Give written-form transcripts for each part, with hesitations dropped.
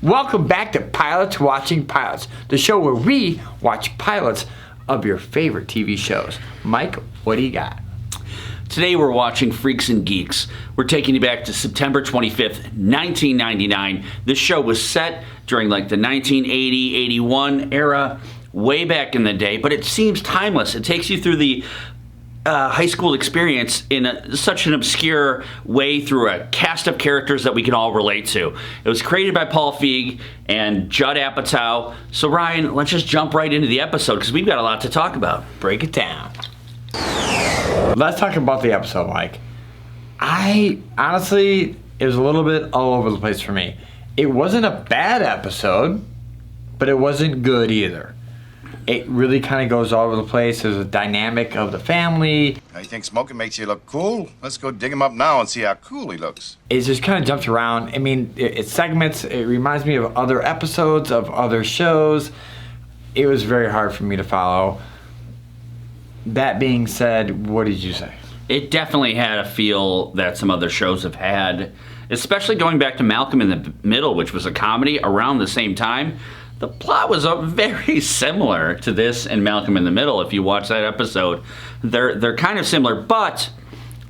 Welcome back to Pilots Watching Pilots, the show where we watch pilots of your favorite TV shows. Mike, what do you got? Today we're watching Freaks and Geeks. We're taking you back to September 25th, 1999. This show was set during like the 1980-81 era, way back in the day, but it seems timeless. It takes you through the high school experience in such an obscure way through a cast of characters that we can all relate to. It was created by Paul Feig and Judd Apatow. So Ryan, let's just jump right into the episode because we've got a lot to talk about. Break it down. Let's talk about the episode, Mike. Honestly, it was a little bit all over the place for me. It wasn't a bad episode, but it wasn't good either. It really kind of goes all over the place. There's a dynamic of the family. You think smoking makes you look cool? Let's go dig him up now and see how cool he looks. It just kind of jumps around. I mean, it's segments. It reminds me of other episodes of other shows. It was very hard for me to follow. That being said, what did you say? It definitely had a feel that some other shows have had, especially going back to Malcolm in the Middle, which was a comedy around the same time. The plot was very similar to this and Malcolm in the Middle. If you watch that episode, they're kind of similar. But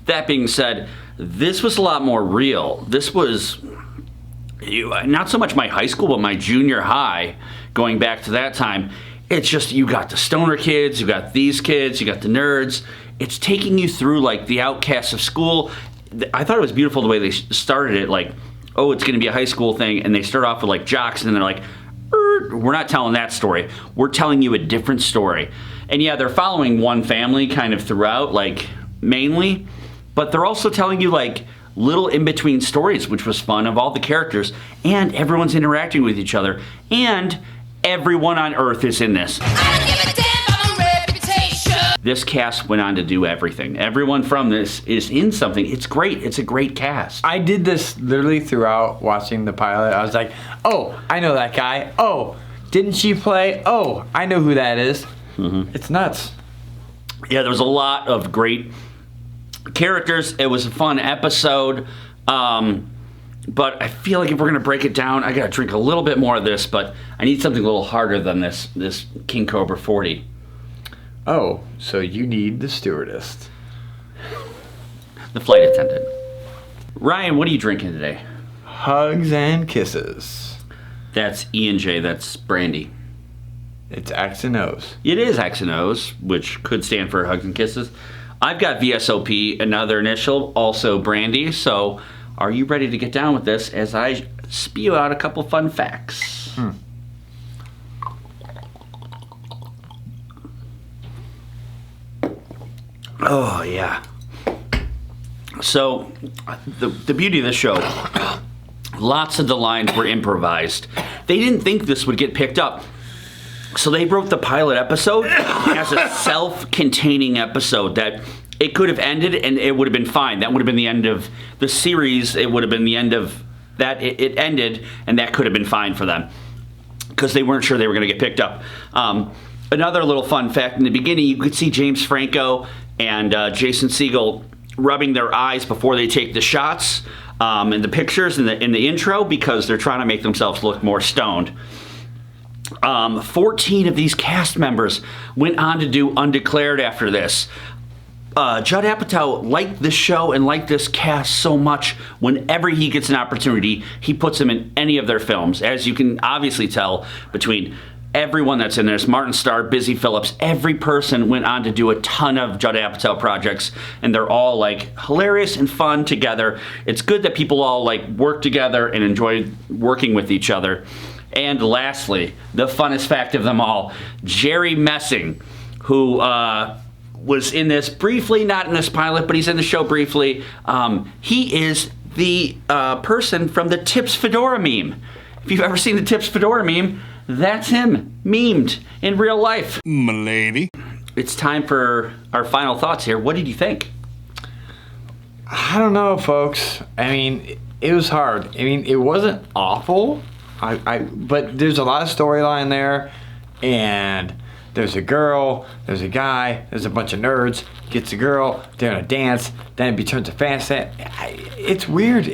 that being said, this was a lot more real. This was not so much my high school, but my junior high, going back to that time. It's just you got the stoner kids, you got these kids, you got the nerds. It's taking you through like the outcasts of school. I thought it was beautiful the way they started it. Like, oh, it's going to be a high school thing, and they start off with like jocks, and then they're like, we're not telling that story. We're telling you a different story. And yeah, they're following one family kind of throughout, like mainly, but they're also telling you like little in-between stories, which was fun, of all the characters, and everyone's interacting with each other, and everyone on Earth is in this. I don't give a damn about my reputation. This cast went on to do everything. Everyone from this is in something. It's great. It's a great cast. I did this literally throughout watching the pilot. I was like, oh, I know that guy. Oh, didn't she play? Oh, I know who that is. Mm-hmm. It's nuts. Yeah, there was a lot of great characters. It was a fun episode. But I feel like if we're going to break it down, I got to drink a little bit more of this, but I need something a little harder than this King Cobra 40. Oh, so you need the stewardess. The flight attendant. Ryan, what are you drinking today? Hugs and kisses. That's E&J, that's brandy. It's X and O's. It is X and O's, which could stand for hugs and kisses. I've got VSOP, another initial, also brandy, so are you ready to get down with this as I spew out a couple fun facts? Oh, yeah. So, the beauty of this show, lots of the lines were improvised. They didn't think this would get picked up. So they wrote the pilot episode as a self-containing episode that it could have ended and it would have been fine. That would have been the end of the series. It would have been the end of that. It ended, and that could have been fine for them because they weren't sure they were going to get picked up. Another little fun fact, in the beginning, you could see James Franco and Jason Segel rubbing their eyes before they take the shots in the pictures in the intro because they're trying to make themselves look more stoned. 14 of these cast members went on to do Undeclared after this. Judd Apatow liked this show and liked this cast so much, whenever he gets an opportunity, he puts them in any of their films. As you can obviously tell between everyone that's in this, Martin Starr, Busy Phillips, every person went on to do a ton of Judd Apatow projects, and they're all like hilarious and fun together. It's good that people all like work together and enjoy working with each other. And lastly, the funnest fact of them all, Jerry Messing, who was in this briefly, not in this pilot, but he's in the show briefly. He is the person from the Tips Fedora meme. If you've ever seen the Tips Fedora meme, that's him, memed in real life. M'lady. It's time for our final thoughts here. What did you think? I don't know, folks. I mean, it was hard. I mean, it wasn't awful. But there's a lot of storyline there, and there's a girl, there's a guy, there's a bunch of nerds, gets a girl, they're in a dance, then it turns to fantasy. It's weird.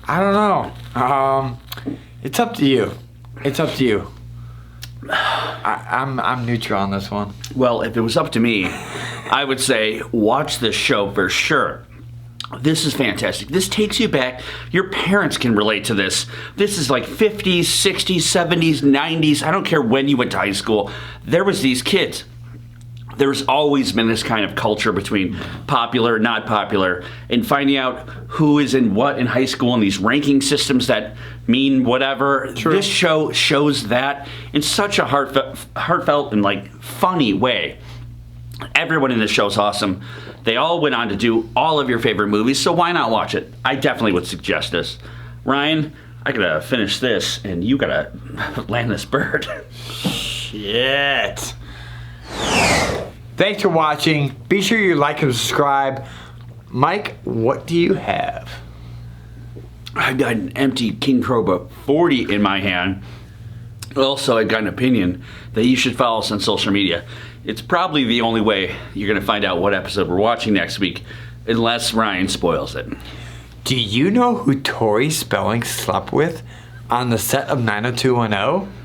I don't know. It's up to you. It's up to you. I'm neutral on this one. Well, if it was up to me, I would say watch this show for sure. This is fantastic. This takes you back. Your parents can relate to this. This is like 50s, 60s, 70s, 90s. I don't care when you went to high school. There was these kids. There's always been this kind of culture between popular, not popular, and finding out who is in what in high school and these ranking systems that mean whatever. True. This show shows that in such a heartfelt and like funny way. Everyone in this show is awesome. They all went on to do all of your favorite movies, so why not watch it? I definitely would suggest this. Ryan, I gotta finish this, and you gotta land this bird. Shit. Thanks for watching. Be sure you like and subscribe. Mike, what do you have? I got an empty King Cobra 40 in my hand. Also, I got an opinion that you should follow us on social media. It's probably the only way you're going to find out what episode we're watching next week, unless Ryan spoils it. Do you know who Tori Spelling slept with on the set of 90210?